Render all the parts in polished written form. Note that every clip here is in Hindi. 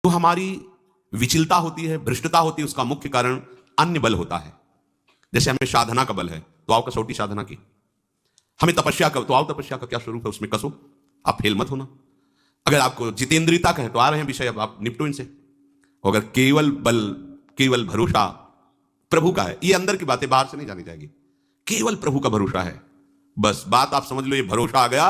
तो हमारी विचलता होती है, भ्रष्टता होती है, उसका मुख्य कारण अन्य बल होता है। जैसे हमें साधना का बल है तो आओ कसौटी साधना की, हमें तपस्या का तो आओ तपस्या का क्या स्वरूप है उसमें कसो, आप फेल मत होना। अगर आपको जितेंद्रियता का है तो आ रहे हैं विषय, अब आप निपटो इनसे। अगर केवल बल, केवल भरोसा प्रभु का है, ये अंदर की बातें बाहर से नहीं जानी जाएगी, केवल प्रभु का भरोसा है, बस बात आप समझ लो, ये भरोसा आ गया,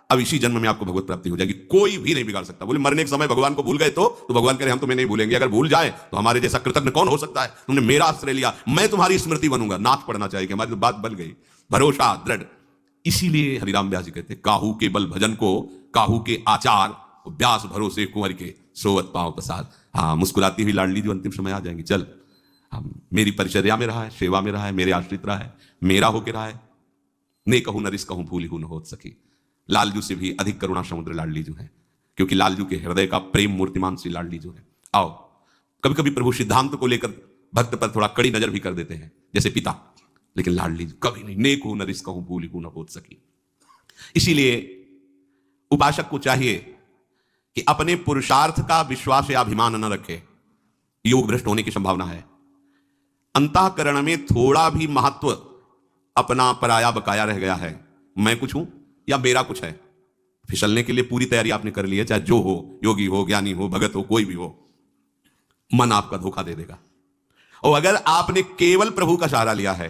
अब इसी जन्म में आपको भगवत प्राप्ति हो जाएगी, कोई भी नहीं बिगाड़ सकता। बोले मरने के समय भगवान को भूल गए तो भगवान कह रहे हम तुम्हें नहीं भूलेंगे, अगर भूल जाए तो हमारे जैसा कृतज्ञ कौन हो सकता है, तुमने मेरा आश्रय लिया, मैं तुम्हारी स्मृति बनूंगा। नाथ पढ़ना चाहिए, हमारी तो बात बन गई, भरोसा दृढ़। इसीलिए हरिराम व्यास जी कहते काहू के बल भजन को, काहू के आचार व्यास भरोसे कुंवर के, सोवत पांव प्रसाद। हाँ, मुस्कुराती हुई लाडली जो अंतिम समय आ जाएंगी, चल हम मेरी परिचर्या में रहा है, सेवा में रहा है, मेरे आश्रित रहा है, मेरा होके रहा है, ने कहूं नरिस कहूं भूल हूं न होत सकी। लालजू से भी अधिक करुणा समुद्र लाडली जो है, क्योंकि लालजू के हृदय का प्रेम मूर्तिमान श्री लाडली जो है। आओ, कभी कभी प्रभु सिद्धांत को लेकर भक्त पर थोड़ा कड़ी नजर भी कर देते हैं जैसे पिता, लेकिन लाडली कभी नहीं, नेक हूं नरिस कहूं भूल हूं न होत सकी। इसीलिए उपासक को चाहिए कि अपने पुरुषार्थ का विश्वास या अभिमान न रखे, योग भ्रष्ट होने की संभावना है। अंतःकरण में थोड़ा भी महत्व अपना पराया बकाया रह गया है, मैं कुछ हूं या मेरा कुछ है, फिसलने के लिए पूरी तैयारी आपने कर ली है, चाहे जो हो, योगी हो, ज्ञानी हो, भगत हो, कोई भी हो, मन आपका धोखा दे देगा। और अगर आपने केवल प्रभु का सहारा लिया है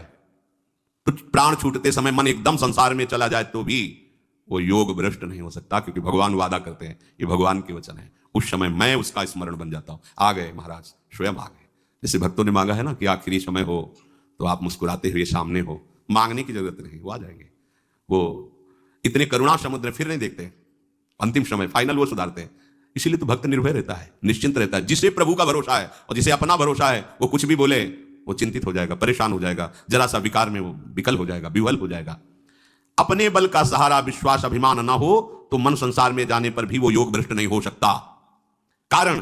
तो प्राण छूटते समय मन एकदम संसार में चला जाए तो भी वो योग भ्रष्ट नहीं हो सकता, क्योंकि भगवान वादा करते हैं, ये भगवान के वचन है, उस समय मैं उसका स्मरण बन जाता हूं। आ गए महाराज, स्वयं आ गए। जैसे भक्तों ने मांगा है ना कि आखिरी समय हो तो आप मुस्कुराते हुए सामने हो, मांगने की जरूरत नहीं, वो आ जाएंगे। वो इतने करुणा समुद्र फिर नहीं देखते, अंतिम समय फाइनल वो सुधारते हैं। इसीलिए तो भक्त निर्भय रहता है, निश्चिंत रहता है। जिसे प्रभु का भरोसा है और जिसे अपना भरोसा है, वो कुछ भी बोले वो चिंतित हो जाएगा, परेशान हो जाएगा, जरा सा विकार में वो विकल हो जाएगा, विवल हो जाएगा। अपने बल का सहारा विश्वास अभिमान ना हो तो मन संसार में जाने पर भी वो योग भ्रष्ट नहीं हो सकता। कारण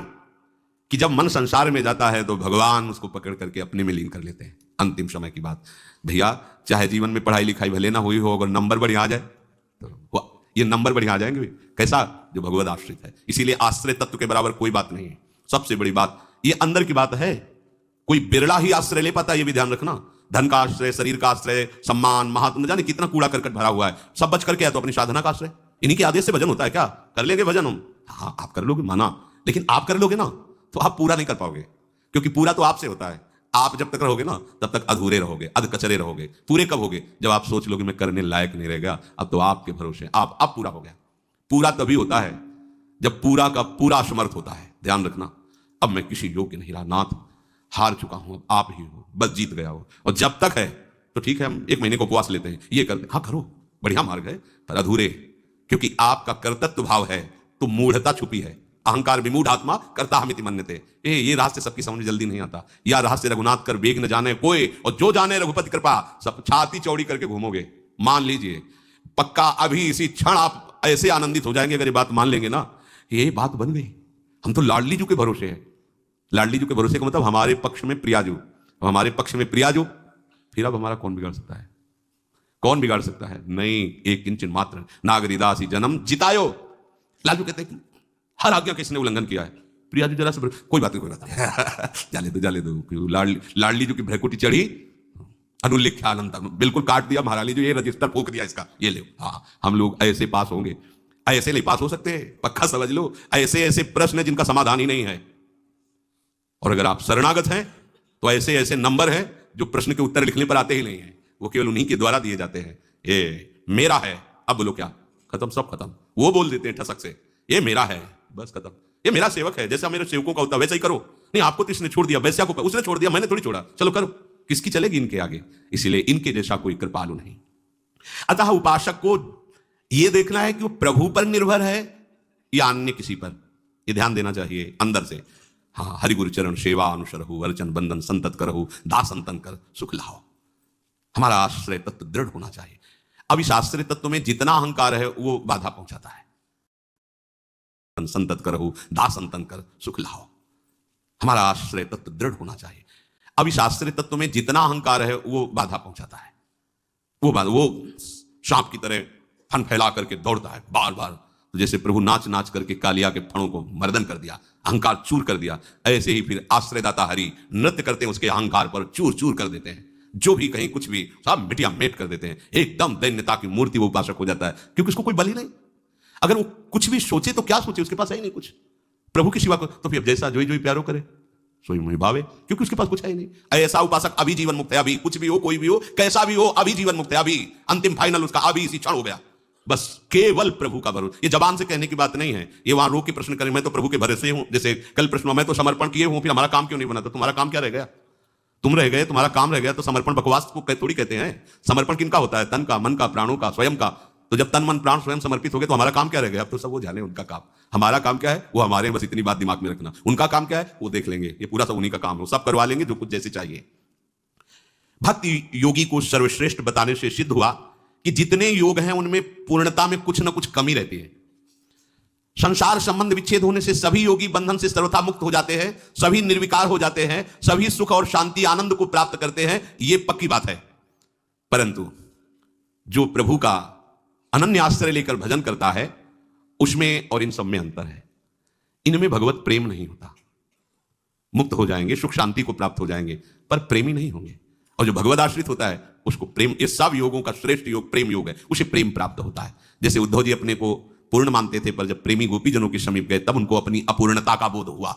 कि जब मन संसार में जाता है तो भगवान उसको पकड़ करके अपने में लीन कर लेते हैं। अंतिम समय की बात भैया, चाहे जीवन में पढ़ाई लिखाई भले ना हुई हो, अगर नंबर बढ़िया आ जाए तो ये नंबर बढ़िया आ जाएंगे। कैसा? जो भगवत आश्रित है। इसीलिए आश्रय तत्व के बराबर कोई बात नहीं है। सबसे बड़ी बात ये अंदर की बात है, कोई बिरला ही आश्रय ले पाता है, ये भी ध्यान रखना। धन का आश्रय, शरीर का आश्रय, सम्मान, महात्म, न जाने कितना कूड़ा करकट भरा हुआ है, सब बच करके है तो अपनी साधना का आश्रय। इन्हीं के आदेश से भजन होता है क्या? कर लेंगे भजन हम, हाँ आप कर लोगे माना, लेकिन आप कर लोगे ना तो आप पूरा नहीं कर पाओगे, क्योंकि पूरा तो आपसे होता है। आप जब तक रहोगे ना तब तक अधूरे रहोगे, अधकचरे रहोगे। पूरे कब होगे? जब आप सोच लोगे मैं करने लायक नहीं रह गया, अब तो आपके भरोसे आप अब पूरा हो गया। पूरा तभी होता है जब पूरा का पूरा समर्थ होता है। ध्यान रखना, अब मैं किसी योग्य नहीं रहा, नाथ हार चुका हूं, अब आप ही हो, बस जीत गया हो। और जब तक है तो ठीक है, हम 1 महीने को उपवास लेते हैं, ये करते, हाँ करो, बढ़िया मार्ग है, पर अधूरे, क्योंकि आपका कर्तृत्व भाव है तो मूढ़ता छुपी है। अहंकार विमूढ़ आत्मा करता हमिति मन्यते। ये रहस्य सबकी समझ जल्दी नहीं आता। या रहस्य रघुनाथ कर वेग न जाने कोई, और जो जाने रघुपति कृपा, सब छाती चौड़ी करके घूमोगे। मान लीजिए पक्का अभी इसी क्षण आप ऐसे आनंदित हो जाएंगे अगर ये बात मान लेंगे ना, ये बात बन गई, हम तो लाडली जी के भरोसे हैं। लाडली जी के भरोसे का मतलब हमारे पक्ष में प्रियाजू, हमारे पक्ष में प्रियाजू, फिर अब हमारा कौन बिगाड़ सकता है? कौन बिगाड़ सकता है? नहीं, एक किंचन मात्र नागरिदासी जन्म जितायो। लालजू कहते हैं कि हर आज्ञा किसने उल्लंघन किया है? प्रियाजू जरा से कोई बात नहीं, कोई बात नहीं जाले दो। लाडली जी की भ्रकुटी चढ़ी, अनुल्लेख्यानंद बिल्कुल काट दिया महारानी जो, ये रजिस्टर फूक दिया इसका, ये ले। हाँ, हम लोग ऐसे पास होंगे, ऐसे नहीं पास हो सकते, पक्का समझ लो। ऐसे ऐसे प्रश्न जिनका समाधान ही नहीं है। और अगर आप शरणागत हैं तो ऐसे ऐसे नंबर हैं जो प्रश्न के उत्तर लिखने पर आते ही नहीं है, वो केवल उन्हीं के द्वारा दिए जाते हैं। ये मेरा है, अब बोलो क्या? खत्म, सब खत्म। वो बोल देते हैं ठसक से, ये मेरा है, बस खत्म। ये मेरा सेवक है, जैसा मेरे सेवकों का होता है वैसा ही करो। नहीं, आपको तो इसने छोड़ दिया, वैसा को उसने छोड़ दिया, मैंने थोड़ी छोड़ा, चलो करो। किसकी चलेगी इनके आगे? इसीलिए इनके जैसा कोई कृपालु नहीं। अतः उपासक को यह देखना है कि वो प्रभु पर निर्भर है या अन्य किसी पर, यह ध्यान देना चाहिए अंदर से। हाँ, हरि गुरु चरण सेवा अनुसरहु, अर्चन बंधन संतत करहु, दास अंतन कर सुख लाओ। हमारा आश्रय तत्व दृढ़ होना चाहिए। अब इस आश्रय तत्व में जितना अहंकार है वो बाधा पहुंचाता है। संतत करहु, दास अंतन कर सुख लाओ। हमारा आश्रय तत्व दृढ़ होना चाहिए। अब इस आश्रय तत्व में जितना अहंकार है वो बाधा पहुंचाता है। वो सांप की तरह फन फैला करके दौड़ता है, बार बार तो जैसे प्रभु नाच नाच करके कालिया के फणों को मर्दन कर दिया, अहंकार चूर कर दिया, ऐसे ही फिर आश्रयदाता हरि नृत्य करते हैं, उसके अहंकार पर चूर चूर कर देते हैं। जो भी कहीं कुछ भी सब मिटिया मेट कर देते हैं। एकदम दैन्यता की मूर्ति वो उपासक हो जाता है, क्योंकि उसको कोई बल ही नहीं। अगर वो कुछ भी सोचे तो क्या सोचे, उसके पास है ही नहीं कुछ प्रभु की सिवा को। तो फिर जैसा जो ही प्यारो करे सोई मुहि भावे, क्योंकि उसके पास कुछ है ही नहीं। ऐसा उपासक अभी जीवन मुक्त है, अभी कुछ भी हो, कोई भी हो, कैसा भी हो, अभी जीवन मुक्त है, अभी अंतिम फाइनल उसका अभी इसी क्षण हो गया। बस केवल प्रभु का भरोसा। ये जबान से कहने की बात नहीं है, ये वहां रोक के प्रश्न करें, मैं तो प्रभु के भरोसे हूं। जैसे कल प्रश्न, मैं तो समर्पण किए हूं, फिर हमारा काम क्यों नहीं बना? तो तुम्हारा काम क्या रह गया? तुम रह गए, तुम्हारा काम रह गया। तो समर्पण बकवास को थोड़ी कहते हैं। समर्पण किनका होता है? तन का, मन का, प्राणों का, स्वयं का। तो जब तन मन प्राण स्वयं समर्पित हो गए तो हमारा काम क्या रह गया? अब तो सब वो जाने उनका काम। हमारा काम क्या है वो हमारे, बस इतनी बात दिमाग में रखना। उनका काम क्या है वो देख लेंगे, ये पूरा सब उन्हीं का काम है, सब करवा लेंगे जो कुछ जैसे चाहिए। भक्ति योगी को सर्वश्रेष्ठ बताने से सिद्ध हुआ कि जितने योग हैं उनमें पूर्णता में कुछ ना कुछ कमी रहती है। संसार संबंध विच्छेद होने से सभी योगी बंधन से सर्वथा मुक्त हो जाते हैं, सभी निर्विकार हो जाते हैं, सभी सुख और शांति आनंद को प्राप्त करते हैं, यह पक्की बात है। परंतु जो प्रभु का अनन्य आश्रय लेकर भजन करता है उसमें और इन सब में अंतर है। इनमें भगवत प्रेम नहीं होता। मुक्त हो जाएंगे, सुख शांति को प्राप्त हो जाएंगे, पर प्रेमी नहीं होंगे। और जो भगवत आश्रित होता है उसको प्रेम, ये सब योगों का श्रेष्ठ योग प्रेम योग है, उसे प्रेम प्राप्त होता है। जैसे उद्धव जी अपने को पूर्ण मानते थे, पर जब प्रेमी गोपीजनों के समीप गए तब उनको अपनी अपूर्णता का बोध हुआ।